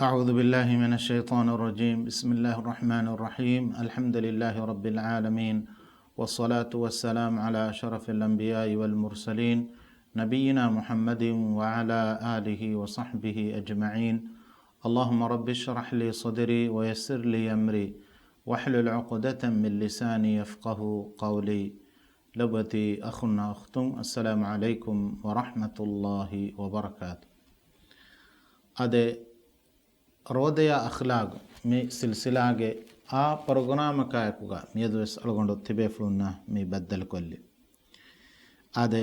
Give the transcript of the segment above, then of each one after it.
أعوذ بالله من الشيطان الرجيم. بسم الله الرحمن الرحيم. الحمد لله رب العالمين، والصلاة والسلام على أشرف الأنبياء والمرسلين نبينا محمد وعلى آله وصحبه أجمعين. اللهم رب اشرح لي صدري ويسر لي أمري واحلل عقدة من لساني يفقه قولي. لبتي أخنا أختم، السلام عليكم ورحمة الله وبركاته. أدي ರೋದೆಯ ಅಖ್ಲಾಗ್ ಮಿ ಸಿಲ್ಸಿಲಾಗೆ ಆ ಪ್ರೋಗ್ರಾಮ ಕಾಯಕುಗ ಮಿಯದುವೆಸ್ ಅಳಗೊಂಡು ತಿಬೇಫ್ಲುನ್ನ ಮಿ ಬದ್ದಲು ಕೊಲ್ಲಿ ಅದೇ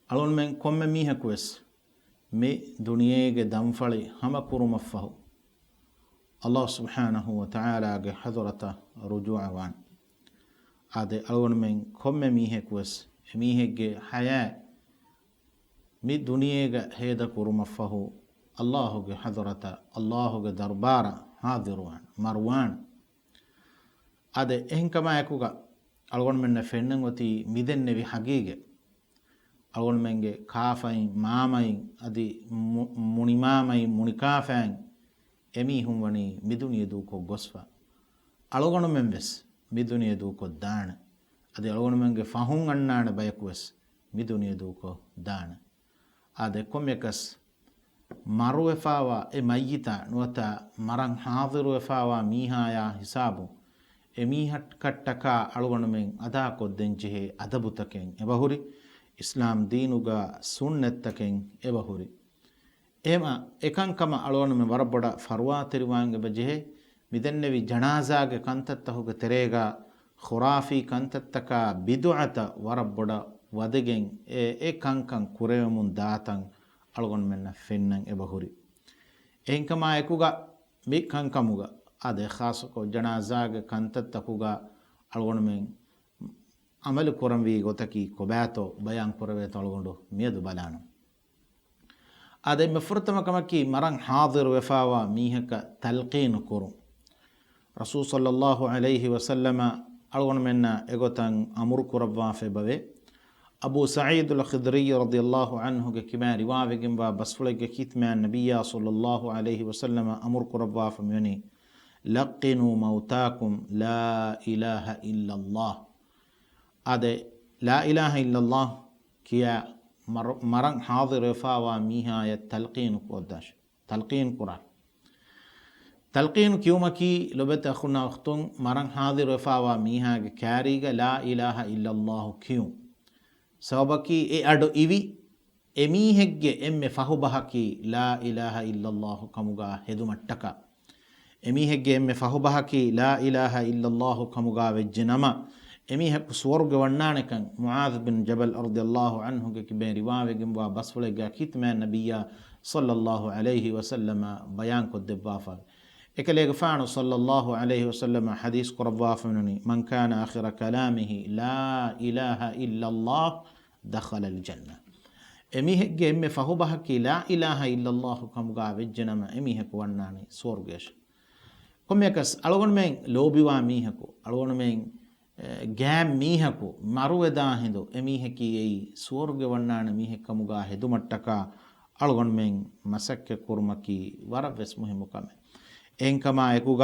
ಅಳೊನ್ ಮೆಂಗ್ ಕೊಮ್ಮೆ ಮೀಹಕುವೆಸ್ ಮಿ ದುನಿಯೆಗೆ ದಂಫಳಿ ಹಮ ಕುರುಮಫಹು ಅಲ್ಲಾಹ್ ಸುಬ್ಹಾನಹು ವ ತಆಲಾಗೆ ಹಜರತ ರುಜೂಅವಾನ್ ಅದೇ ಅಳೊನ್ ಮೆಂಗ್ ಕೊಮ್ಮೆ ಮೀಹಕುವೆಸ್ ಮೀಹೆಗೆ ಹಯಾ ಮಿ ದುನಿಯೆಗೆ ಹೇದ ಕುರುಮಫಹು ಅಲ್ಲಾಹುಗೆ ಹಜರತ ಅಲ್ಲಾಹುಗೆ ದರ್ಬಾರ ಹಾದಿರುವಾನ್ ಮರ್ವಾನ್ ಅದೆ ಎಹಿಂಕಮಾಯಕುಗ ಅಳಗೊಂಡು ಮೆನ್ನ ಫೆಣ್ಣಂಗೊತಿ ಮಿದೆನ್ನೆವಿ ಹಗೀಗೆ ಅಳಗೊಂಡು ಮೆಂಗೆ ಕಾಫೈನ್ ಮಾಮೈನ್ ಅದಿ ಮುಣಿಮಾಮೈನ್ ಮುಣಿಕಾಫ್ಯಾಂಗ್ ಎಮೀಹುಂ ವಣಿ ಮಿದುನಿಯ ದೂಕೋ ಗೊಸ್ವ ಅಳಗೊಂಡು ಮೆಂಬೆಸ್ ಮಿದುನಿಯ ದೂಕೋ ದಾಣ ಅದೆ ಅಳಗೊಂಡು ಮೆಂಗೆ ಫಹುಂ ಅಣ್ಣಾಣ ಬಯಕುವೆಸ್ ಮಿದುನಿಯ ದೂಕೋ ದಾಣ ಅದೆ ಕೊಮ್ಮೆಕಸ್ ಮರು ಎಫಾವ ಎ ಮಯ್ಯಿತ ನುವತ ಮರಂ ಹಾದಿರು ಎಫಾವ ಮೀಹಾಯ ಹಿಸಾಬು ಎ ಮೀಹಟ್ ಕಟ್ಟಕ ಅಳುಗಣು ಮೆಂಗ್ ಅದಾ ಕೊದ್ದೆಂಜಿಹೆ ಅದಬುತಕೆಂ ಎಬಹುರಿ ಇಸ್ಲಾಂ ದೀನುಗ ಸುಣ್ಣೆತ್ತಕೆಂ ಎಬಹುರಿ ಏಮ ಎಕಂಕಮ ಅಳುಗಣು ಮೆ ವರಬೊಡ ಫರ್ವಾ ತಿರುವಾಂಗೆ ಬಜೆಹೆ ಮಿದೆನ್ನೆವಿ ಜನಾಜಾಗೆ ಕಂತತ್ತಹುಗೆ ತೆರೇಗ ಖುರಾಫಿ ಕಂತತ್ತಕ ಬಿದುಅತ ವರಬೊಡ ವದೆಗೆಂ ಎ ಕಂಕಂ ಕುರೆಯಮುನ್ ದಾತಂ ಅಳಗೊಂಡು ಮೆನ್ನ ಫೆನ್ನಂ ಎಬಹುರಿ ಎಹಿಂಕಮ ಎಕುಗ ಮಿ ಕಂಕಮುಗ ಅದೇ ಖಾಸಕೊ ಜನಾಜಾಗೆ ಕಂತತ್ತಕುಗ ಅಳಗೊಂಡು ಮೆಂಗ್ ಅಮಲು ಕೊರಂವಿ ಗೊತಕಿ ಕೊಬ್ಯಾತೋ ಬಯಾನ್ ಕೊರವೇತ ಅಳಗೊಂಡು ಮಿಯದು ಬಲಾನು ಅದೇ ಮೆಫುರ್ತಮ ಕಮಕಿ ಮರಂ ಹಾದಿರ್ ವೆಫಾವ ಮೀಹಕ ತಲ್ಕೀನು ಕೊರು ರಸೂಲ್ ಸಲ್ಲಲ್ಲಾಹು ಅಲೈಹಿ ವಸಲ್ಲಮ ಅಳಗೊಂಡು ಮೆನ್ನ ಎಗೊತಂ ಅಮುರು ಕೊರವ್ವಾಫೆ ಬವೆ ಅಬೂ ಸঈದ್ ಅಲ್ ಖಿದ್ರಿ ರದಿಯಲ್ಲಾಹು ಅನ್ಹುಗೆ ಕಿಮಾ ರಿವಾವೆಗೆಂಬ ಬಸ್ಫುಳೆಗೆ ಕಿತ್ಮ್ಯಾನ್ ನಬಿಯ ಸಲ್ಲಲ್ಲಾಹು ಅಲೈಹಿ ವಸಲ್ಲಮ ಅಮುರ್ ಕುರವ್ವಾಫ ಮ್ಯನಿ ಲಕ್ಕಿನು ಮೌತಾಕುಂ ಲಾ ಇಲಾಹ ಇಲ್ಲಲ್ಲಾಹ್ ಅದೆ ಲಾ ಇಲಾಹ ಇಲ್ಲಲ್ಲಾಹ್ ಕಿಯ ಮರಂ ಹಾದಿರ್ ಎಫಾವ ಮೀಹಾಯ ತಲ್ಕೀನು ಕೊದ್ದಾಶ್ ತಲ್ಕೀನ್ ಕುರ ತಲ್ಕೀನು ಕ್ಯೂಮಕಿ ಲೊಬೆತ ಅಖುನ ಅಖ್ತುಂ ಮರಂ ಹಾದಿರ್ ಎಫಾವ ಮೀಹಾಗೆ ಕ್ಯಾರಿಗ ಲಾ ಇಲಾಹ ಇಲ್ಲಲ್ಲಾಹು ಕ್ಯೂ ಸಬಕಿ ಎ ಅಡು ಇವಿ ಎಮೀಹೆಗ್ಗೆ ಎಮ್ಮೆ ಫಹುಬಹಕಿ ಲಾ ಇಲಾಹ ಇಲ್ಲಲ್ಲಾಹು ಕಮುಗ ಹೆದುಮಟ್ಟಕ ಎಮೀಹೆಗ್ಗೆ ಎಮ್ಮೆ ಫಹುಬಹಕಿ ಲಾ ಇಲಾಹ ಇಲ್ಲಲ್ಲಾಹು ಕಮುಗ ವೆಜ್ಜಿನಮ ಎಮೀಹಕ್ಕು ಸ್ವರ್ಗ ವಣ್ಣಾಣಕಂ ಮುಆದ್ ಬಿನ್ ಜಬಲ್ ರದಿಯಲ್ಲಾಹು ಅನ್ಹುಗೆ ಕಿಬೆ ರಿವಾವೆಗೆಂಬ ಬಸ್ಫುಳೆಗೆ ಕಿತ್ಮ್ಯಾನ್ ನಬಿಯ ಸಲ್ಲಲ್ಲಾಹು ಅಲೈಹಿ ವಸಲ್ಲಮ ಬಯಾನ್ ಕೊದ್ದೆವ್ವಾಫ ಎಕಲೆಗೆ ಫಾಣು ಸಲ್ಲಲ್ಲಾಹು ಅಲೈಹಿ ವಸಲ್ಲಮ ಹದೀಸ್ ಕೊರವ್ವಾಫನನಿ ಮನ್ ಕಾನ ಆಖಿರ ಕಲಾಮಿಹಿ ಲಾ ಇಲಾಹ ಇಲ್ಲಲ್ಲಾಹ್ ದಖಲಲ್ ಜನ್ನ ಎಮೀಹೆಗ್ಗೆ ಎಮ್ಮೆ ಫಹುಬಹಕಿ ಲಾ ಇಲಾಹ ಇಲ್ಲಲ್ಲಾಹು ಕಮುಗಾ ವೆಜ್ಜನಮ ಎಮೀಹಕು ವಣ್ಣಾಣಿ ಸ್ವರ್ಗೇಶ ಕೊಮ್ಮೆಕಸ್ ಅಳಗೊಂಡು ಮೆಂಗ್ ಲೋಬಿವಾ ಮೀಹಕು ಅಳಗೊಂಡು ಮೆಂಗ್ ಗ್ಯಾಮ್ ಮೀಹಕು ಮರುವೆದಾ ಹಿಂದು ಎಮೀಹಕಿ ಎಯಿ ಸ್ವರ್ಗ ವಣ್ಣಾಣ ಮೀಹೆಕ್ ಕಮುಗಾ ಹೆದುಮಟ್ಟಕ ಅಳಗೊಂಡು ಮೆಂಗ್ ಮಸಕ್ಕೆ ಕುರ್ಮಕಿ ವರವೆಸ್ ಮುಹಿಮುಕಮೆ ಎಂಕಮ ಎಕುಗ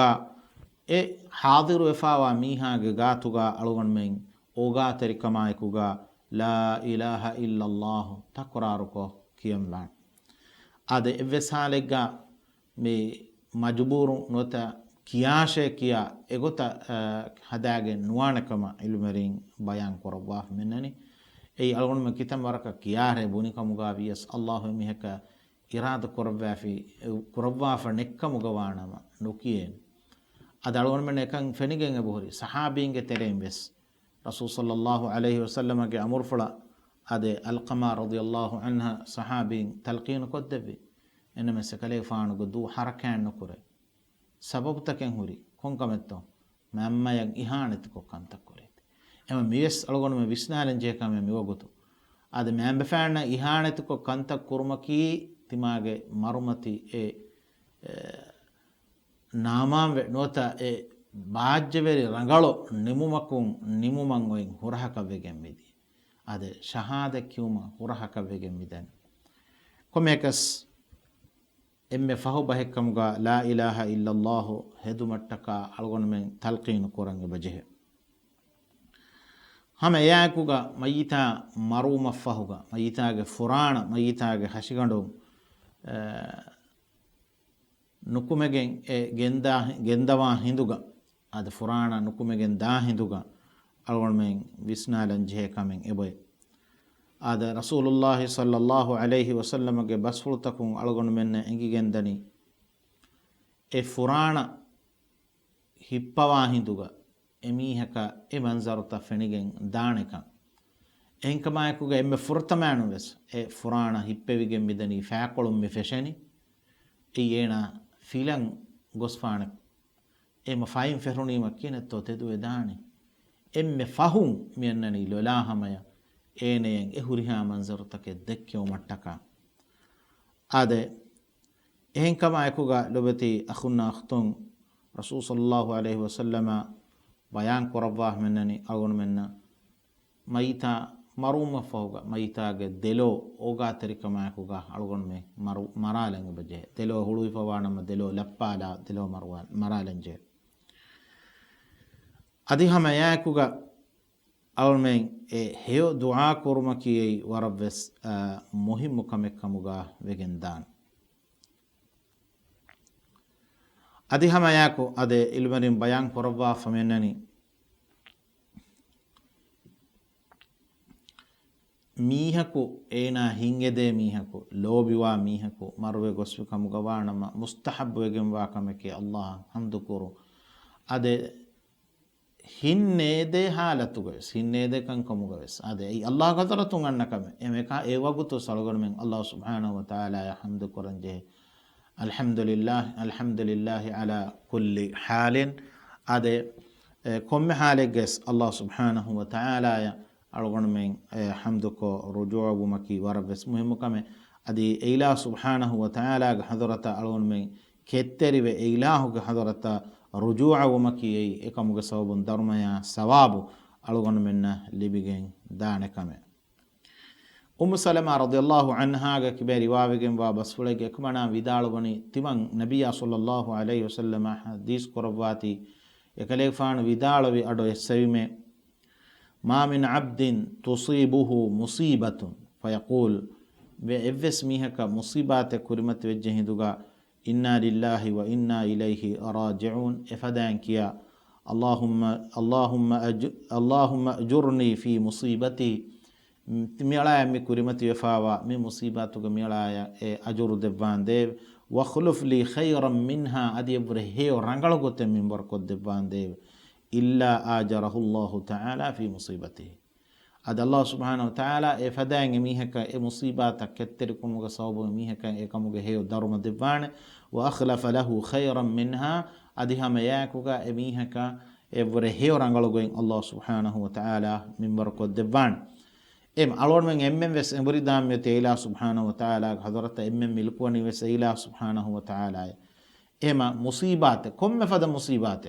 ಎ ಹಾದಿರು ಎಫಾವ ಮೀಹಾಗೆ ಗಾತುಗ ಅಳುಗೊಂಡು ಮೆಂಗ್ ಓಗಾ ತೆರಿಕಮ ಎಕುಗ ಲಾ ಇಲಾಹ ಇಲ್ಲಲ್ಲಾಹು ತಕುರಾರುಕೊ ಕಿಯಂ ಲಾಣ್ ಅದೆ ಎವ್ವೆಸ್ ಹಾಲೆಗ್ಗ ಮಿ ಮಜಬೂರು ನೋತ ಕಿಯಾಶೆ ಕಿಯ ಎಗೊತ ಹದಾಗೆ ನುವಾಣಕಮ ಇಲ್ಮೆರಿಂ ಬಯಾನ್ ಕೊರವ್ವಾ ಮೆನ್ನನಿ ಎಯಿ ಅಳುಗೊಂಡು ಮೆಂಗ್ ಕಿತಂ ವರಕ ಕಿಯಾರೆ ಬುನಿಕಮುಗ ವಿಯಸ್ ಅಲ್ಲಾಹು ಮಿಹಕ ಇರಾದ ಕುರವ್ವಾಫ ನೆಕ್ಕ ಮುಗವಾಣಮ ನುಕಿಯೇನು ಅದು ಅಳಗೊಂಡು ಮೆನ್ನ ಎಕಂ ಫೆನಿಗೆಂಗೆ ಬಹುರಿ ಸಹಾಬೀಂಗೆ ತೆರೆಂ ಬೆಸ್ ರಸೂಲ್ ಸಲ್ಲಲ್ಲಾಹು ಅಲೈಹಿ ವಸಲ್ಲಮಗೆ ಅಮುರ್ಫುಳ ಅದೇ ಅಲ್ಕಮಾ ರದಿಯಲ್ಲಾಹು ಅನ್ಹ ಸಹಾಬೀಂಗ್ ತಲ್ಕೀನು ಕೊದ್ದೆವಿ ಎನ್ನ ಮೆಸ್ಸೆ ಕಲೆ ಫಾಣುಗು ದೂ ಹರಕ್ಯಾಣ್ಣು ಕುರೆ ಸಬಬು ತಕೆಂ ಹುರಿ ಕೊಂಕಮೆತ್ತೋ ಮೆಮ್ಮಯಂಗ್ ಇಹಾಣೆತ್ತು ಕೊಕ್ಕಂತ ಕುರೇತಿ ಎಮ ಮಿವೆಸ್ ಅಳಗೊಂಡು ಮೆ ವಿಸ್ನಾಲೆನ್ ಜೇಕಮೆ ಮಿವಗುತು ಅದು ಮ್ಯಾಂಬೆ ಫ್ಯಾಣ್ಣ ಇಹಾಣೆತ್ತು ಕೊಕ್ಕಂತ ಕುರ್ಮಕೀ ತಿಮಾಗೆ ಮರುಮತಿ ಎ ನಾಮಾಂವೆ ನೋತ ಎ ಬಾಜ್ಯವೆರಿ ರಂಗಳು ನಿಮುಮಕುಂ ನಿಮುಮಂಗೊಯ್ ಹುರಹಕವೆಗೆಂಬಿದಿ ಅದೆ ಶಹಾದ ಕ್ಯೂಮ ಹುರಹಕವೆಗೆಂಬಿದನು ಕೊಮೆಕಸ್ emme fahu bahekkamuga la ilaha illallah hedumattaka algonmen talqin korange bajehe hama yakuga mayita maruma fahuga mayitage furana mayitage hashigando nukumegen e gendawa hinduga ad furana nukumegen da hinduga algonmen visnalan jehe kamen eboy ada rasulullah sallallahu alaihi wasallam ge basfultakun algonmen engigendani e furana hippawa hinduga emihaka e manzaruta fenigen daaneka enkamayakuga emme furtamanu ves e furana hippevigen midani faqolum me fesheni e yena filan gosfana ema faim ferruni makinetto tedu edani emme fahum miennani lolahamaya eneyen e huriha manzarutake dekkyo mattaka ade enkamayakuga lobeti akhunna akhton rasul sallallahu alaihi wasallama bayan korawah mennani agon menna mayita maruma fahuga mayitaage delo oga terikamayakuga algon me maralenge baje delo hului fawanama delo lappala delo maralenge adihama yakuga algon me e heyo dua kurmakiyei warabes muhimmu kamekkamuga vegendan adihama yaku ade ilmarin bayan korawah famennani මීහකු ඒනා හිංගෙදේ මීහකු ලෝබිවා මීහකු මරුවේ ගොස්විකමු ගවානම මුස්තහබ්වෙගෙන් වාකමකේ අල්ලාහ් හම්දුකුරු අද හින්නේදේ හාලතුගවෙස් හින්නේදේ කංකමුගවෙස් අද ඒ අල්ලාහ් ගතරතුන් අන්නකම එමෙක ඒ වගුතු සලගොනමෙන් අල්ලාහ් සුබ්හානහු වතාලා හම්දුකුරන්ජේ අල්හම්දුලිල්ලාහ් අලා කුල්ලි හාලින් අද කොම්මෙ හාලෙගස් අල්ලාහ් සුබ්හානහු වතාලා algonmen hamduko ruju'u maki warabes muhimmukame adi ilah subhanahu wa ta'ala ga hadrata algonmen ketterive ilahu ga hadrata ruju'u maki ekamuga sababun darmaya sawabu algonmen libigen danekame salama radiyallahu anha ga kibari wawigen wa basfulege ekmana vidalubani timan nabiyya sallallahu alayhi wasallam hadis korwati ekalefan vidalawi ado essevime ما من عبد تصيبه مصيبة فيقول بإفس ميهك مصيبات كرمت وجه دوغا إنا لله وإنا إليه راجعون إفدانكيا اللهم أجرني في مصيبتي ميلايا مي كرمت وفاوا مي مصيباتك ميلايا أجر دبان ديب وخلف لي خيرا منها أدي برهيو رنگلغوت من بركو دبان ديب إلا آجره الله تعالى في مصيبته أد الله سبحانه وتعالى فدان ميهك مصيبات كتركم صوب ميهك كمغ هيو درم دبان وأخلف له خيرا منها أدها مياكك ميهك هيو رانغلوغين الله سبحانه وتعالى من بركو دبان ألور من وس امبريدام يتيلا سبحانه وتعالى حضرت ملكوني وس إله سبحانه وتعالى එම මුසීබාත කොම්ම ෆද මුසීබාත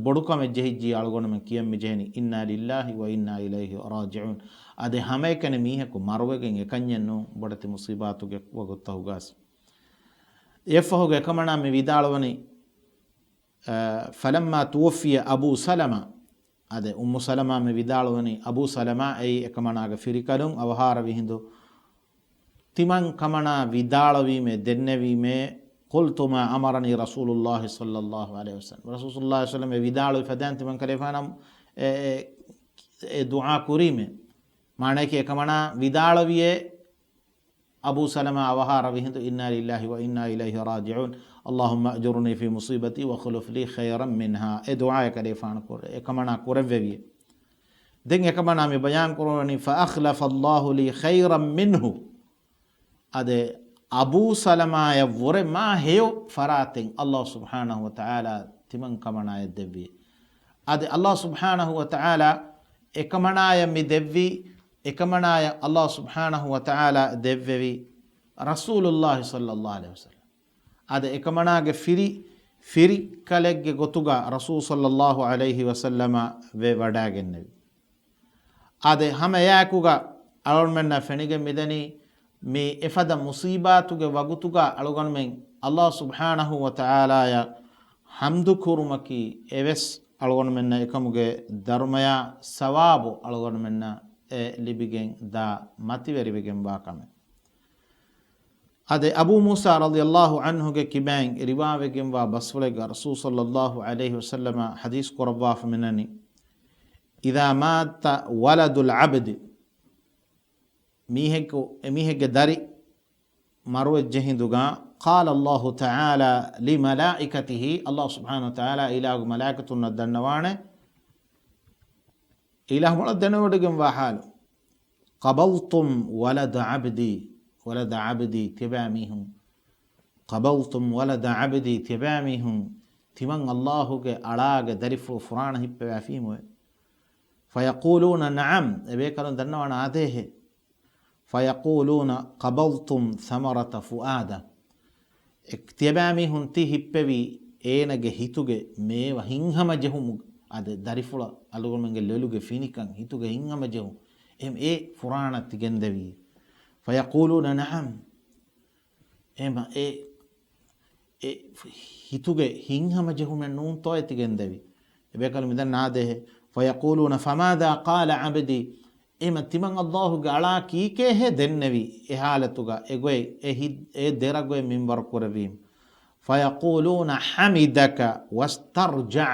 බොඩුකම ජෙහිජ්ජී අලගොනම කියම් මෙජෙහනි ඉන්නා ලිල්ලාහි ව ඉන්නා ඉලයිහි රාජිඋන් අද හැම එකන මීහකු මරුවගෙන් එකඤ්ඤන්නෝ බොඩති මුසීබාතුගේ වගොත්තහුගාස් යෆහුගේ කමනා මෙ විදාලවනි ෆලම්මා තුවෆිය අබූ සලමා අද උම්මු සලමා මෙ විදාලවනි අබූ සලමා ඒ එකමනාගේ ෆිරිකලුන් අවහාර විහිඳු තිමන් කමනා විදාලවීමේ දෙන්නවීමේ قلت ما أمرني رسول الله صلى الله عليه وسلم رسول الله صلى الله عليه وسلم vidalo فدانت من كلفانا دعاء كريمه معنى كي كمانا vidalo ويه أبو سلمة وهار بهند إنا لله وإنا إليه راجعون اللهم أجرني في مصيبتي وخلف لي خيرا منها دعاء كلفانا كمانا كورفيه دين كمانا مي بيان كورني فأخلف الله لي خيرا منه أده أبو سلمة يفور ما هيو فراتين الله سبحانه وتعالى تمن كمنا يدبي أدي الله سبحانه وتعالى إكمنا يمدبي إكمنا الله سبحانه وتعالى دبي رسول الله صلى الله عليه وسلم أدي إكمنا فري كلك غتوغا رسول صلى الله عليه وسلم ووداغ النبي أدي هم ياكوغا ألون منا فنيغ مدني මේ එෆද මුසීබාතුගේ වගුතුගා අලුගන්මෙන් Allah subhanahu wa ta'ala ya hamdu kurumaki eves algon menna ekamuge dharmaya sawabu algon menna libigen da mativeri bigen bakame ade Abu Musa radiyallahu anhu ge kibang riwayegen wa baswale ga Rasul sallallahu alaihi wasallam hadis qurba faminani idha mata waladul abd mihege dari maru jehinduga قال الله تعالى لملائكته الله سبحانه وتعالى إله ملائكة الدنوانه إله الدنوانه وحاله قبلتم ولد عبدي تباميهم قبلتم ولد عبدي تباميهم تمن الله أراغ درف فرانه بفيهم فيقولون نعم بيكرون دنوانه هذه فيقولون قبلتم ثمرة فؤاده اكتبامي هنتي هببي اينگه هيتوگه ميوا هينهما جهوم اد داريفولا الوگمنگه لولوگه فينيكان هيتوگه هينهما جهوم ام اي فرانا تگندوي فيقولون نعم اما اي هيتوگه هينهما جهوم نون توي تگندوي بيكل مدن ناده فيقولون فماذا قال عبدي එම තිමන් අල්ලාහුගේ අලා කීකේ හේ දෙන්නවි එහාලතුගා එගොයි ඒ දෙරගොයි මින්වර කරවීම فيقولون حمدك واسترجع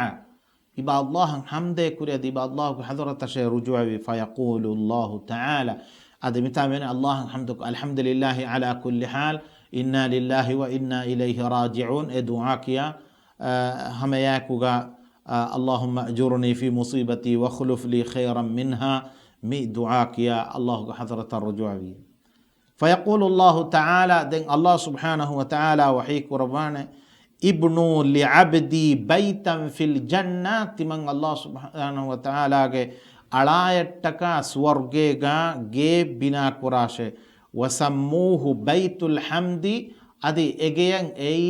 إبا الله حمده كريد إبا الله حضرة شيء رجوعي فيقول الله تعالى هذا متابعين الله حمدك الحمد لله على كل حال إنا لله وإنا إليه راجعون دعاك يا همياكوغا اللهم أجرني في مصيبتي واخلف لي خيرا منها مي دعاك يا الله حضرة الرجوع بي فيقول الله تعالى دين الله سبحانه وتعالى وحيك ربانه ابنوا لعبدي بيتا في الجنة من الله سبحانه وتعالى ألايتك سورجيغا جيب بنا كراشه وسموه بيت الحمد أدي إجيان أي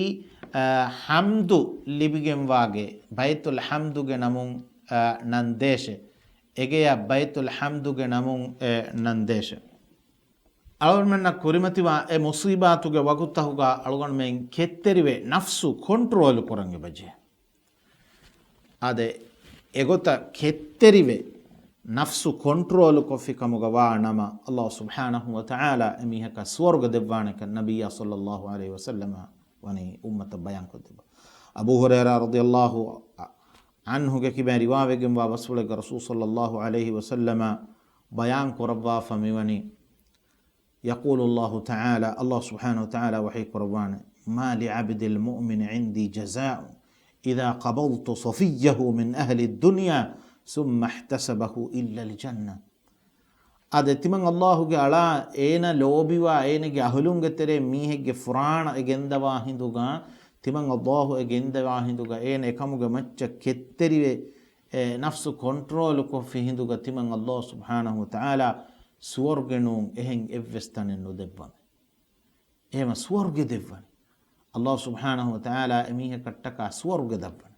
حمد لبيجن واجه بيت الحمد جنمون نندشه ಎಗೆಯ ಬೈತುಲ್ ಹಮ್ದುಗೆ ನಮುಂ ನಂದೇಶ ಅಳವಣ್ಣ ಕುರಿಮತಿವ ಎ ಮುಸೀಬಾತುಗೆ ವಗುತ್ತಹುಗ ಅಳಗೊಂಡ ಮೇನ್ ಕೆತ್ತೆರಿವೆ ನಫ್ಸು ಕಂಟ್ರೋಲ್ ಕೊರಂಗೆ ಬಜೆ ಅದೆ ಎಗೊತ್ತ ಕೆತ್ತೆರಿವೆ ನಫ್ಸು ಕಂಟ್ರೋಲ್ ಕೊಫಿ ಕಮುಗ ವಾ ನಮ ಅಲ್ಲಾಹ್ ಸುಬ್ಹಾನಹು ವ ತಆಲಾ ಎಮಿಹಕ ಸ್ವರ್ಗ ದೆವ್ವಾನಕ ನಬಿಯ ಸಲ್ಲಲ್ಲಾಹು ಅಲೈಹಿ ವಸಲ್ಲಮ ವನಿ ಉಮ್ಮತ ಬಯಾನ್ ಕೊದ್ದಿಬ ಅಬೂ ಹುರೈರಾ ರದಿಯಲ್ಲಾಹು عنه كبار رواية وبسولة رسول صلى الله عليه وسلم بيان قربا فميوني يقول الله تعالى الله سبحانه وتعالى وحي قربان ما لعبد المؤمن عندي جزاء إذا قبضت صفيه من أهل الدنيا ثم احتسبه إلا الجنة هذا تمن الله قال أين لوبي وأين جهلون قتري ميه جفران أجندوا هندوغا තිමන් අල්ලාහ් එගෙන්දවා හිඳුග ඒන එකමුග මච්ච කෙත්තරිවේ නෆ්සු කොන්ට්‍රෝල් කොෆි හිඳුග තිමන් අල්ලාහ් සුබ්හානහු වතාලා ස්වර්ගනුන් එහෙන් එවස්තනෙන් නොදෙබ්බන එහෙම ස්වර්ග දෙවන අල්ලාහ් සුබ්හානහු වතාලා එමිහ කට්ටක ස්වර්ග දෙබ්බන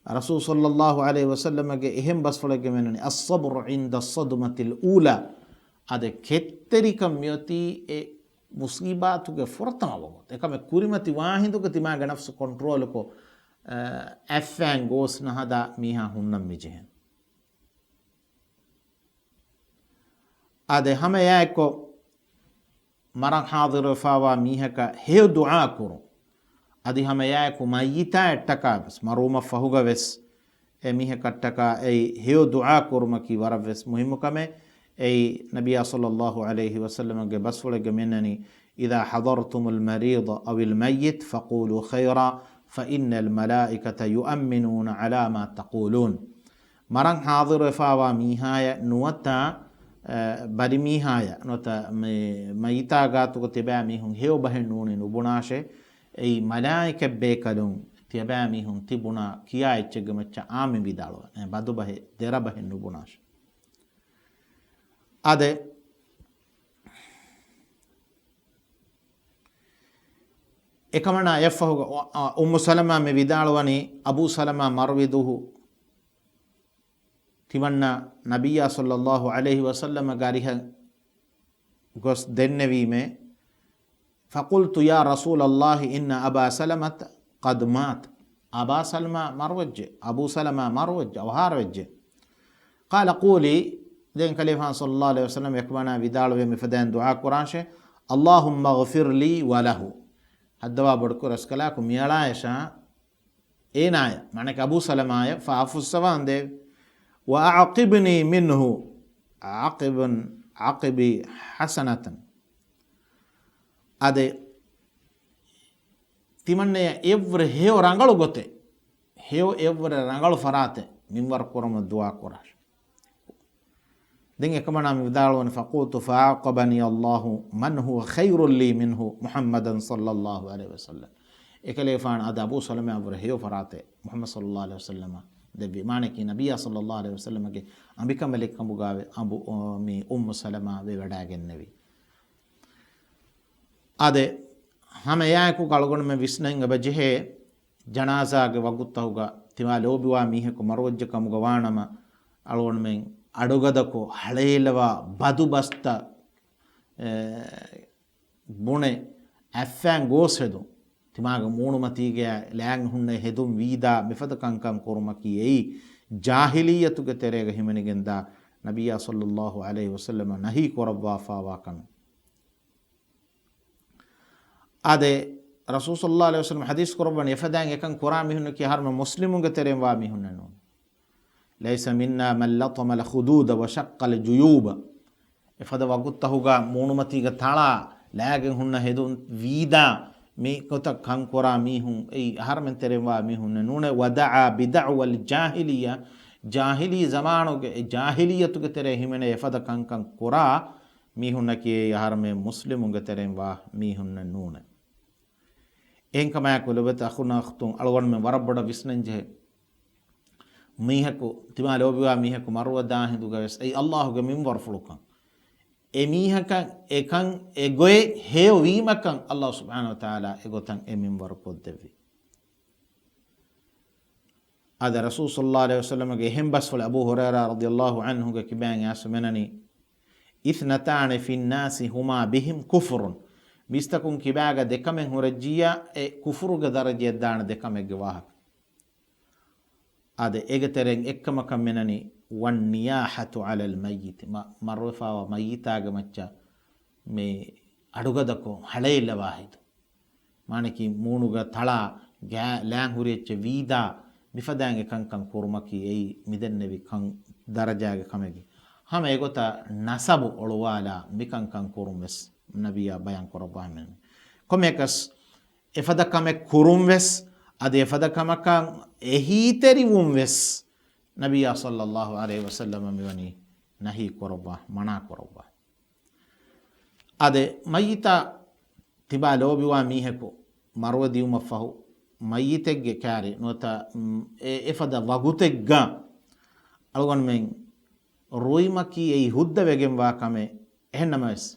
රසූල් සල්ලල්ලාහු අලයිහි වසල්ලමගේ එහෙම් බස්වලගේ මෙන්නනි අස්සබ්ර් ඉන්ද අස්සද්මතිල් ඌලා අද කෙත්තරිකම් යති मुसीबातुगे फुरतम वगोत एकमे कुरिमति वाहिंदुगे तिमागे नफ्स कंट्रोल को एफएन गोस नहदा मीहा हुन्नम मिजेहन आदे हमें याको मरं हादिर फावा मीहा का हे दुआ करो आदि हमें याको मयिता टका बस मरूम फहुगा वेस ए मीहा कटका ए हे दुआ करो मकी वरवेस मुहिम कमे أي نبي صلى الله عليه وسلم بس ولق منني إذا حضرتم المريض أو الميت فقولوا خيرا فإن الملائكة يؤمنون على ما تقولون مرن حاضر فاوا ميهايا نوتا بري ميهايا نوتا ميتا غاتو تبا ميهم هيو بهنون نبناشه أي ملائكة بيكلون تبا ميهم تبنا كيا اتشغمچ آمي بدالو بدو به ديرا بهن نبناشه ಅದೇ එකමන යෆහුග උම්මු සලමා මේ විදාලවනි අබූ සලමා මර්විදුහු තිමන්න නබියා සල්ලල්ලාහු අලයිහි වසල්ලම ගාරිහ ගොස් දෙන්නවීමේ فقلت يا رسول الله إن أبا سلمة قد مات. أبا سلمة مروج، أبو سلمة مروج أو هاروج. قال قولي دين كليفان صلى الله عليه وسلم يكمنا بدال ومفدان دعاء قرآن اللهم اغفر لي وله. الدواء بدكو رسكلاكم يلايشا إينايا معناك أبو سلمة فعفو السوان دي وأعقبني منه عقبي حسنة. ಅದೇ ತಿಮಣ್ಣೆಯ ಎವ್ರ ಹೇವ ರಂಗಳು ಗೊತ್ತೆ ಹೇವ ಎವ್ರ ರಂಗಳು ಫರಾತೆ ಮಿಂವರ್ ಕೊರಮ ದುವಾ ಕೊರಾಶ್ دين كما نام يدعون فقلت فعاقبني الله من هو خير لي منه محمد صلى الله عليه وسلم. إكليفان هذا أبو سلمة أبرهيو فراته محمد صلى الله عليه وسلم دبي معنى كي نبي صلى الله عليه وسلم كي أمبيكا ملك أبوغاوي أبو مي سلمة بيوداعن النبي. ಅದೇ ಹಮೆ ಯಾಕು ಕಳಗೊಂಡು ಮೆ ವಿಸ್ನಂಗ ಬಜೆಹೆ ಜನಾಜಾಗೆ ವಗುತ್ತಹುಗ ತಿವಾ ಲೋಬಿವಾ ಮೀಹಕು ಮರೋಜ್ಜ ಕಮುಗ ವಾಣಮ ಅಳಗೊಂಡು ಮೆ ಅಡುಗದಕು ಹಳೇಲವ ಬದು ಬಸ್ತ ಬುಣೆ ಅಫ್ಫ್ಯಾಂಗ್ ಗೋಸೆದು ತಿಮಾಗ ಮೂಣು ಮತಿಗೆ ಲ್ಯಾಂಗ್ ಹುಣ್ಣೆ ಹೆದುಂ ವೀದಾ ಮಿಫದ ಕಂಕಂ ಕೊರುಮಕಿ ಏಯಿ ಜಾಹಿಲಿಯತುಗೆ ತೆರೆಗ ಹಿಮನಿಗೆಂದ ನಬಿಯ ಸಲ್ಲಲ್ಲಾಹು ಅಲೈಹಿ ವಸಲ್ಲಮ ನಹಿ ಕೊರವ್ವಾ ಫಾವಾಕನು. ಅದೇ ರಸೂಲ್ ಸಲ್ಲಲ್ಲಾಹು ಅಲೈಹಿ ವಸಲ್ಲಂ ಹದೀಸ್ ಕೊರಬನ್ ಯಫದಾಂಗ್ ಯಕಂ ಕುರಾ ಮಿಹುನ್ನ ಕಿ ಹರ್ಮ ಮುಸ್ಲಿಮುಂಗೆ ತೆರೆಂ ವಾ ಮಿಹುನ್ನನು ಲೈಸ ಮಿನ್ನಾ ಮನ್ ಲತಮ ಅಲ್ ಖುದೂದ ವ ಶಕ್ಕ ಅಲ್ ಜುಯೂಬ. ಯಫದ ವಗುತ್ತಹುಗ ಮೂಣುಮತಿಗ ತಳ ಲಾಗೆ ಹುನ್ನ ಹೆದು ವೀದಾ ಮಿ ಕೊತ ಕಂ ಕುರಾ ಮಿಹುಂ ಐ ಹರ್ಮನ್ ತೆರೆಂ ವಾ ಮಿಹುನ್ನನು ವದಅ ಬಿದಅವಲ್ ಜಾಹಿಲಿಯ ಜಾಹಿಲಿ ಜಮಾನುಗೆ ಜಾಹಿಲಿಯತುಗೆ ತೆರೆ ಹಿಮನೆ ಯಫದ ಕಂಕಂ ಕುರಾ ಮಿಹುನ್ನ ಕಿ ಹರ್ಮೆ ಮುಸ್ಲಿಮುಂಗೆ ತೆರೆಂ ವಾ ಮಿಹುನ್ನನು. ಏನ್ ಕಮಾಯಕು ಲಬತ ಅಖುನ ಅಖ್ತುಂ ಅಳವನ್ ಮೆ ವರಬಡ ವಿಸ್ನಂಜೆ ಮೀಹಕು ತಿಮಾ ಲೋಬಿವಾ ಮೀಹಕು ಮರುವದಾ ಹಿಂದುಗ ವೆಸ್ ಐ ಅಲ್ಲಾಹುಗೆ ಮಿಂವರ್ ಫುಳುಕಂ ಎ ಮೀಹಕ ಎಕಂ ಎಗೊಯೆ ಹೇ ವೀಮಕಂ ಅಲ್ಲಾಹ್ ಸುಬ್ಹಾನಹು ವ ತಆಲಾ ಎಗೊತಂ ಎ ಮಿಂವರ್ ಕೊದ್ದೆವಿ. ಅದ ರಸೂಲ್ ಸಲ್ಲಲ್ಲಾಹು ಅಲೈಹಿ ವಸಲ್ಲಂ ಗೆ ಹೆಂಬಸ್ ಫಲ ಅಬೂ ಹುರೈರಾ ರದಿಯಲ್ಲಾಹು ಅನ್ಹು ಗೆ ಕಿಬ್ಯಾನ್ ಯಾಸಮನನಿ ಇಸ್ನತಾನಿ ಫಿನ್ ನಾಸಿ ಹುಮಾ ಬಿಹಿಂ ಕುಫ್ರುನ್. මිස්තකුන් කිබෑග දෙකමෙන් හොරජිය ඒ කුෆුරුග දරජය දාන දෙකමෙක්ගේ වාහක. අද ඒගතරෙන් එක්කමකම් මෙනනි වන් නියාහතු අලල් මයියිත මර්වෆාව මයියිතාග මච්චා මේ අඩුගදකෝ හලෙල්ල වාහිතු. මානකි මූණුග තලා ලෑන් හුරිච්ච වීදා මිෆදාංග කංකං කුරුමකි එයි මිදෙන්නෙවි කං දරජාගේ කමෙගි. හැම ඒගොත නසබු ඔළුවාලා මිකංකං කුරුම් වෙස් ನಬಿಯ ಬಯಾನ್ ಕೊರಬಾಮೆನ್ ಕೊಮೆಕಸ್ ಎಫದ ಕಮೆ ಕುರುಂ ವೆಸ್ ಅದೆ ಎಫದ ಕಮಕ ಎಹೀತೆರಿವುಂ ವೆಸ್ ನಬಿಯ ಸಲ್ಲಲ್ಲಾಹು ಅಲೈಹಿ ವಸಲ್ಲಮ ಮಿವನಿ ನಹಿ ಕೊರಬಾ ಮನಾ ಕೊರಬಾ. ಅದೆ ಮಯ್ಯಿತ ತಿಬಾ ಲೋಬಿವಾ ಮೀಹೆಕು ಮರುವದಿಯುಮ ಫಹು ಮಯ್ಯಿತೆಗ್ಗೆ ಕ್ಯಾರಿ ನೋತ ಎಫದ ವಗುತೆಗ್ಗ ಅಳಗೊಂಡು ಮೆಂಗ್ ರೋಯ್ಮಕಿ ಎಯಿ ಹುದ್ದ ವೆಗೆಂವಾ ಕಮೆ ಎಹೆನ್ನಮವೆಸ್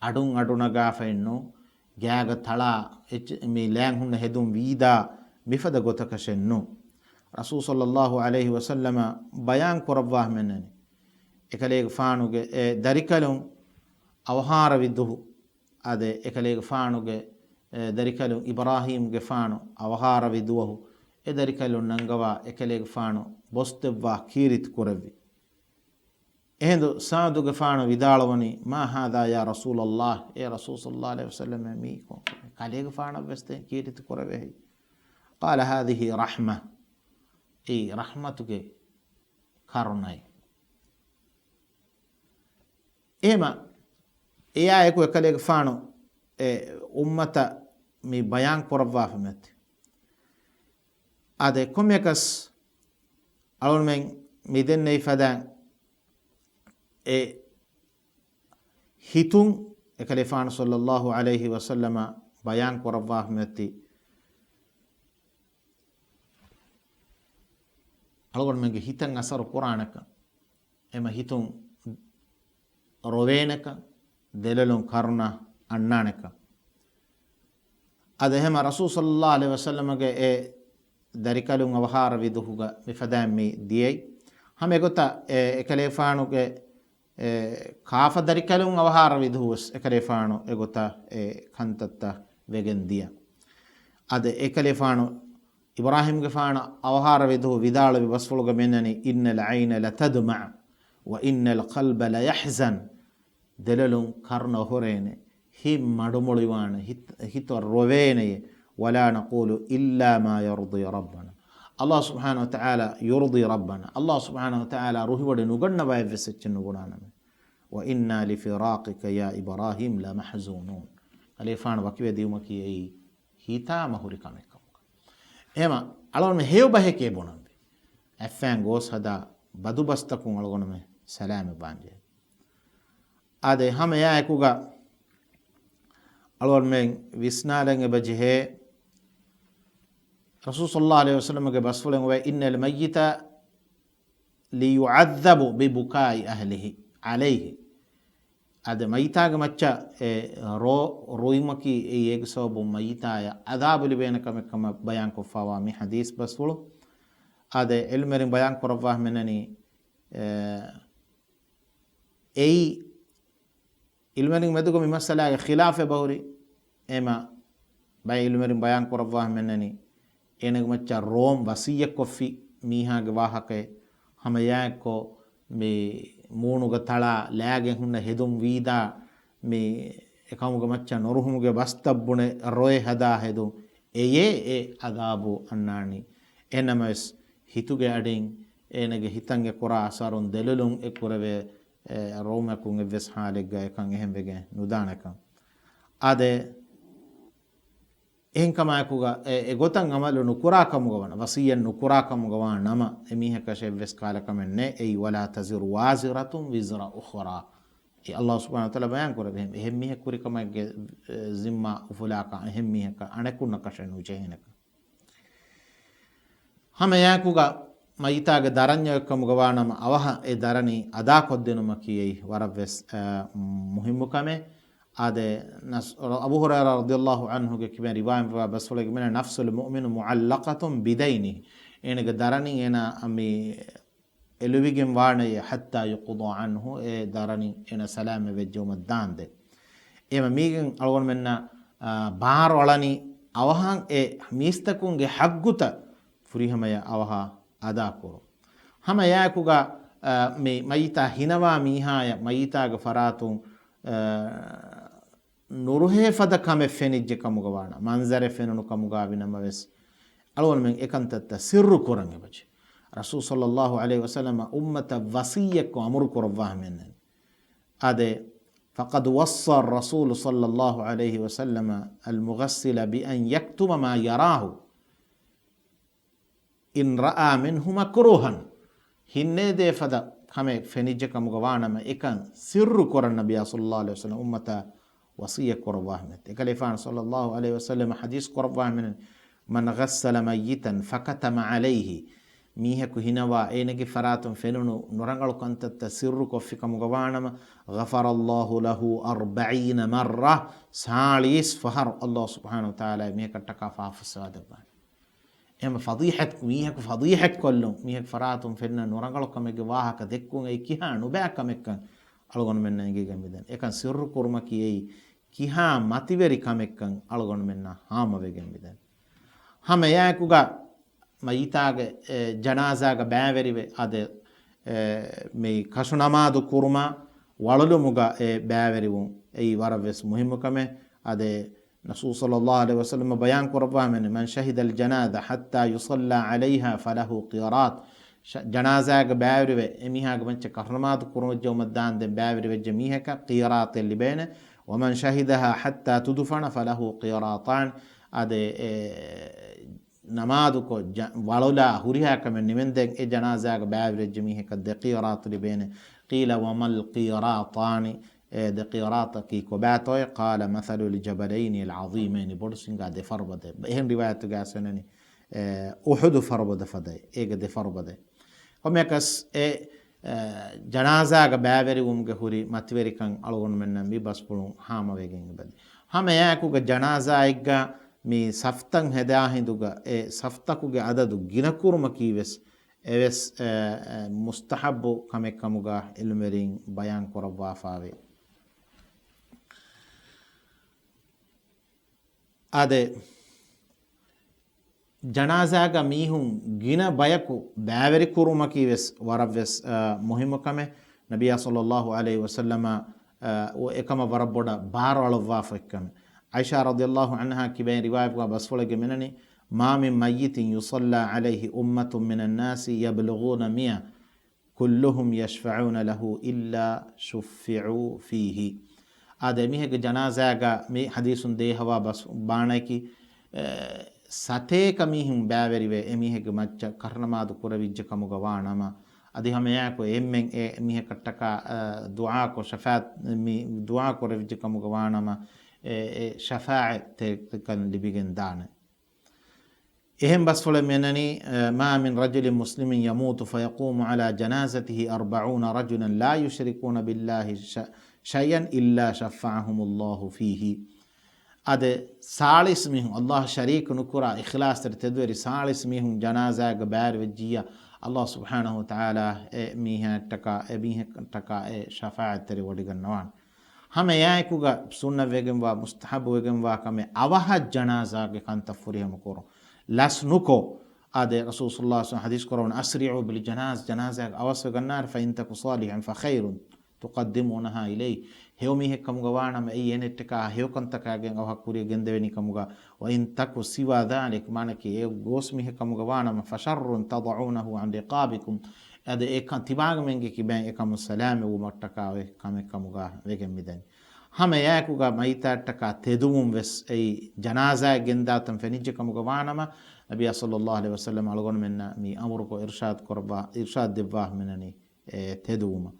ಅಡುಂ ಅಡುನಗಾಫೆನ್ನು ಗ್ಯಾಗ ತಳ ಮೀ ಲ್ಯಾಂಗ್ ಹುಣ್ಣ ಹೆದುಂ ವೀದಾ ಮಿಫದ ಗೊತಕಶೆನ್ನು ರಸೂಲ್ ಸಲ್ಲಲ್ಲಾಹು ಅಲೈಹಿ ವಸಲ್ಲಮ ಬಯಾನ್ ಕೊರವ್ವಾಹ ಮೆನ್ನನಿ එකලේග ෆානුගේ දරිකලුන් අවහාර විදුහු අද එකලේග ෆානුගේ දරිකලුන් ඉබ්‍රාහීම්ගේ ෆානු අවහාර විදුවහු ඒ දරිකලුන් නංගවා එකලේග ෆානු බොස්තෙව්වා කීරිත් කොරවි එහෙඳු සාදුගේ ෆානු විදාලවනි මා හාදා යා රසූලල්ලාහ් ඒ රසූල් සල්ලල්ලාහු අලයිහි වසල්ලම මී කලේග ෆානු වෙස්තේ කීරිත් කොරවෙහි قال هذه رحمة ඒ රහමතුගේ කරුණයි එහෙම ඒ අයකු එකලේග ෆානු උම්මත මේ බයන් කරවවා ෆමෙත් අද කොමෙකස් අලුන්ෙන් මිදෙන්නේ ෆදන් ඒ හිතුන් එකලේ ෆානු සල්ලල්ලාහු අලයිහි වසල්ලම බයන් කරවවා ෆමෙති අලුන් මෙගේ හිතන් අසර කුරානක එම හිතුන් රොවේනක දෙලලුන් කරුණ අන්නානක අද එහෙම රසූල් සල්ලල්ලාහු අලයිහි වසල්ලමගේ ඒ දරිකලුන් අවහාර විදුහුග මිෆදාම් මේ දියයි හැම ගොත එකලේ ෆානුගේ ಕಾಫ ದರಿಕಲು ಅವಹಾರ ವಿಧುವಸ್ ಎಕಲೆಫಾಣು ಎಗೊತ್ತ ಕಂತತ್ತ ವೆಗೆಂದಿಯ ಅದ ಎಕಲೆಫಾಣು ಇಬ್ರಾಹಿಂಗೆ ಫಾಣ ಅವಹಾರ ವಿಧು ವಿದಾಳ ಬಸ್ಫುಳುಗ ಮೆನ್ನನಿ ಇನ್ನಲ್ ಐನ ಲತದ್ಮಾ ವ ಇನ್ನಲ್ ಕಲ್ಬ ಲಯಹ್ಜನ್ ದೆಲಲು ಕರ್ಣ ಹೊರೇನೆ ಹಿಮ್ ಮಡುಮುಳಿವಾಣ ಹಿತ ರೊವೇನೆಯೆ ವಲಾ ನಕೂಲು ಇಲ್ಲಾ ಮಾ ಯರ್ದಿ ರಬ್ಬನ ಅಲ್ಲಾಹ್ ಸುಬ್ಹಾನಹು ವ ತಆಲಾ ಯುರ್ದಿ ರಬ್ಬನ ಅಲ್ಲಾಹ್ ಸುಬ್ಹಾನಹು ವ ತಆಲಾ ರುಹಿವಡೆ ನುಗಣ್ಣ ವಯವ್ವೆಸೆಚ್ಚನ್ನು ಗುಣಾನಮೆ ವ ಇನ್ನ ಲಿಫಿರಾಕಿಕ ಯಾ ಇಬ್ರಾಹಿಂ ಲಮಹಜೂನೂನ್ ಅಲೇಫಾಣ ವಕಿವೆ ದಿವಮಕಿ ಐ ಹಿತಾ ಮಹುರಿ ಕಮೆಕ එම අලවම හේව බහකේ බොනම්බි ඇෆෑන් ගෝස් හදා බදු බස්තකුන් අලගොනම සලාම බාන්ජේ ආදේ හැම යායකුග අලවම විස්නාලෙන් එබජේ රසූල් සල්ලල්ලාහු අලයිහි වසල්ලම්ගේ බස්වලෙන් වේ ඉන්නල් මයිත ලියුඅද්දබු බිබුකායි අහ්ලිහි අලයිහි අද මයිතාගේ මච්ච ರೋಯಿಮಕಿ ಏಗ ಸೋಬು ಮಯಿತಾಯ ಅದಾಬುಲಿ ಬೇನಕಮೆಕ್ಕಮ ಬಯಾನ್ ಕೊಫಾವಾ ಮಿ ಹದೀಸ್ ಬಸ್ವಳು ಅದೆ ಎಲ್ಮೆರಿನ್ ಬಯಾನ್ ಕೊರವಾಹ ಮೆನನಿ ಏಯ್ ಇಲ್ಮೆರಿನ್ ಮೆದುಗು ಮಿ ಮಸಲಾಗೆ ಖಿಲಾಫೆ ಬಹುರಿ ಏಮ ಬೈ ಇಲ್ಮೆರಿನ್ ಬಯಾನ್ ಕೊರವಾಹ ಮೆನನಿ ಏನಗ ಮಚ್ಚ ರೋಮ್ ವಸಿಯ ಕೊಫಿ ಮೀಹಾಗೆ ವಾಹಕೆ ಹಮಯಾಕೋ ಮಿ ಮೂಣುಗ ತಳ ಲ್ಯಾಗೆ ಹುಣ್ಣ ಹೆದುಂ ವೀದಾ ಮಿ එකමුග මච්චා නොරුහුමුගේ බස්තබ්බුනේ රොය හදා හෙදුම් එයේ ඒ අදාබු අන්නානි එනමස් හිතුගේ අඩින් එනගේ හිතන්ගේ කොරා අසරුන් දෙලලුන් එකුරවේ රෝමකුන් එවස් හාලෙග්ග එකන් එහෙම් වෙගේ නුදානකම් ආදේ එහෙන්කමයකුග ඒ ගොතන් අමලු නුකුරාකමුග වන වසියෙන් නුකුරාකමුග වන නම එමිහක ෂෙවස් කාලකමන්නේ එයි වලා තසිරු වාසිරතුන් විස්රා උඛරා අල්ලාහ් සුබ්හානහු වතාලා බයන් කරේ එහෙම මිහ කුරිකමගේ zimma ufulaka එහෙම මිහක අනකුණ කෂණු ජෙහිනක හැම යාකුගා මයිතාගේ දරඤ්ඤකම ගවානම අවහ ඒ දරණි අදා කොද්දෙනුම කීයි වරවස් මුහිම්මුකමේ ආදේ අබු හුරයිරා රදියල්ලාහු අන්හුගේ කිබේ රිවායම් බස්වලගේ මෙන නෆ්සුල් මුමිනු මුඅල්ලකතුන් බිදයිනි එනගේ දරණි එන අමි එළුවිගෙන් වාණය හත්තා යුක්දා අන්හු ඒ දරණි එන සලාම වෙජ්ජොම දාන්දේ එම මීගෙන් අලගොන් මෙන්න බාර වලනි අවහන් ඒ මිස්තකුන්ගේ හග්ගුත ෆුරිහමය අවහ අදා කරු හැම යාකුගා මේ මයිතා හිනවා මීහාය මයිතාගේ ෆරාතුන් නුරුහේ ෆද කම ෆෙනිජ්ජ කමුග වාණ මන්සර ෆෙනනු කමුගා විනම වෙස් අලගොන් මෙන් එකන්තත් සිරු කරන් එබච رسول صلى الله عليه وسلم أمة وصيك وأمر كرباه منن هذا فقد وصى الرسول صلى الله عليه وسلم المغسل بأن يكتب ما يراه إن رأى منه مكروها هنده فدا كما فنيجك مغوانا ما إكان سر كر النبي صلى الله عليه وسلم أمة وصيك كرباه منن كلفان صلى الله عليه وسلم حديث كرباه منن من غسل ميتا فكتم عليه මීහෙකු හිනවා ඒනගේ ෆරාතුන් ෆෙනුණු නොරංගලු කන්තත්ත සිර්රු කොෆිකමු ගවානම ගෆරල්ලාහු ලහු 40 මර්රා සාලිස් ෆහර් අල්ලාහ් සුබ්හානහු තාලා මේකට කෆාෆසවදබන් එම ෆදීහත් මීහෙකු ෆදීහත් කොල්ලු මීහෙක ෆරාතුන් ෆෙන්න නොරංගලු කමගේ වාහක දෙක්කුන් ඒ කිහා නුබෑකමෙක්කන් අලගොන මෙන්න නගේ ගම්බෙදන් එකන් සිර්රු කුර්ම කීයි කිහා මතිවරි කමෙක්කන් අලගොන මෙන්න හාම වෙගෙම්බෙදන් හැම යාකුගා මයිතාගේ ජනාසාගේ බෑවරිවේ අද මේ කසුනමාදු කුරුමා වලලුමුගා ඒ බෑවරිවුන් ඒ වරවස් මුහිම්කමේ අද රසූල් සල්ලල්ලාහු අලයිහි වසල්ලම බයන් කරපුවා මෙන්න මන් ෂහිදල් ජනාදා හත්තා යුසල්ලා අලයිහා ෆලහු ඛිරාත් ජනාසාගේ බෑවරිවේ එමිහාගේ මංච කර්ණමාදු කුරුම ජොමදාන් දෙ බෑවරිවේ ජමීහක ඛිරාත් ලිබේන වමන් ෂහිදහා හත්තා තුදුෆන ෆලහු ඛිරාතාන් අද නමාදුකො වලලා හුරියාකම නිවෙන්දෙන් ඒ ජනාසාගේ බෑවරිවේ ජමීහක දකීරාත් ලිබේන قيل وما القيراطان دقيراطك كباتوي قال مثل الجبلين العظيمين برسنغا دي فربده بهم روايات غاسنني احد فربده فدي ايغ دي فربده ومكس جنازه بابري ومغه هوري متوريكن الون من مي بسپلون هام ويگين بدي هم ياكوغ جنازه ايغ මේ සෆ්තන් හදා හිඳුග ඒ සෆ්තකුගේ අදදු ගිනකුරුම කීවස් eves mustahabbu kamekkamuga ilmerin bayan korabwa fawe ade janazaga mihun gina bayaku bæveri kurumaki ves waravves muhimukame nabiya sallallahu alaihi wasallama o ekama warabboda baralwa fakkame aisha radhiyallahu anha kibe riwayat wa basfolege menani ma min mayyitin yusalla alayhi ummatun minan nasi yablughuna 100 kulluhum yashfa'una lahu illa shuffi'u fihi ade mihege janazaga me hadisun de hawa bas baanaki sateka mihun bæverive emihege macca karnamadu kuravijja kamuga waanama adi hameya ko emmen e mihe kattaka dua ko shafaat mi dua ko revijja kamuga waanama shafaa'at te kan libigen daane إهم بس فلم ينني ما من رجل مسلم يموت فيقوم على جنازته 40 رجلا لا يشركون بالله شيئا إلا شفعهم الله فيه أد سالس مهم الله شريك نكرا إخلاص تدوري سالس مهم جنازة قبار وجيا الله سبحانه وتعالى ميها تكا شفاعة تري وديغن نوان هم يايكوغا سنة ويغن مستحب ويغن كمي أوها جنازة كان تفوريها مكورو لسنكو ade rasul sallallahu alaihi wasallam hadis koron asri'u bil janaza awas gannar fa in taku salihan fa khairun tuqaddimunaha ilay hewmi hekkamuga waanama ei enetteka hewkantakagen aw hakkuri gendeveni kamuga wa in taku siwa dhalik manaki e gosmi hekkamuga waanama fa sharrun tad'unahu an riqabikum ade ekan tibagmenge kiben ekamu salame u mattaka we kamuga wegen midani hame yakuga maitattaka tedumum ves ei janaza gendatam fenijje kamuga waanama nabiya sallallahu alaihi wasallam algon menna mi amru ko irshad dibba menani teduma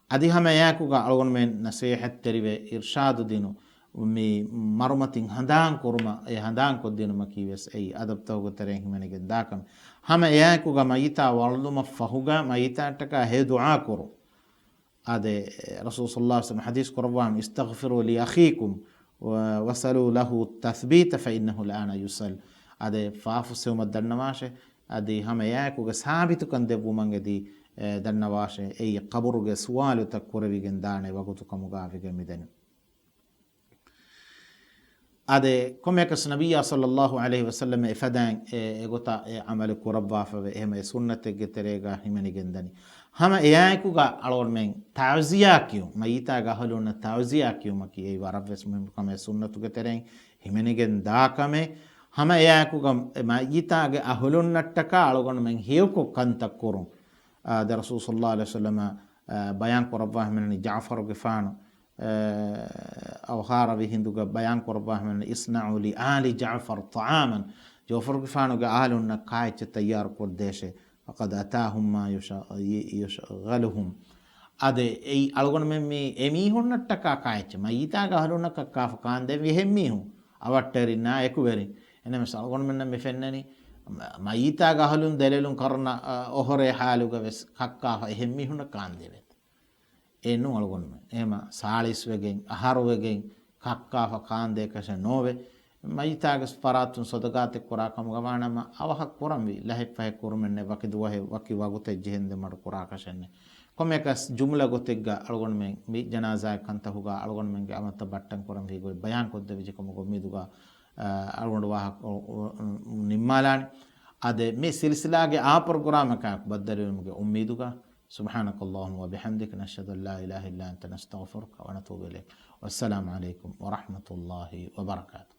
adi hame yakuga algon men nasihat terive irshad dinu mi marumatin handan kurma e handan ko dinu makives ei adab tawgo teren himenege dakam hame yakuga mayita waluma fahuga maitattaka he dua kuru ade rasul sallallahu alaihi wasallam hadis qurban istaghfiru li akhikum wasalu lahu tathbita fa innahu al'ana yusal ade faafu sewma dannawashe ade hama yakuga sabitu kan debu mangedi dannawashe ei qabruge suwalu takuravigen dane wagutu kamuga vigen mideni ade komekas nabiyya sallallahu alaihi wasallam ifadan egota amal kurabba fa ehma sunnate geterega himeni gendani hama yakuga alor men tawziya kiyo mayita ga halona tawziya kiyo maki ei warabes mem kame sunnatu geteren himeni gen dakame hama yakuga mayita ga ahlun nattaka algon men hewko kantakkurun da rasul sallallahu alaihi wasallam bayan kurabba men Ja'far gifano أو خاربي هندوغا بيان قرباه من إصنعوا لآل جعفر طعاما جعفر كفانو قالوا نكاي تيار قديشه فقد أتاهم ما يشغلهم أدي أي ألغون ممي أمي هون نتكا كايتش ما يتا قالوا نكا فكان ده بيهمي هو أوترينا يكوبري أنا مثلا ألغون من مفنني ما يتا قالوا دليلون كرنا أهري حالوغا بس كاكا فهمي هون كان ده enu algonme ema salis wegen ahar wegen kakka fa kande kase nove mayitagas paratun sodagate kora kam gawanama awah koramwi lahe pahe kormenne wakidu wahe waki wagute jehende mad kora kasenne komekas jumla gotegga algonme mi janaza kanta huga algonme ge amata battan koram vi go bayan kodde vije kom go miduga algondu wah nimmalani ade me silsila ge a program ka baddarum ge ummiduga سبحانك اللهم وبحمدك نشهد أن لا إله إلا أنت نستغفرك ونتوب إليك والسلام عليكم ورحمة الله وبركاته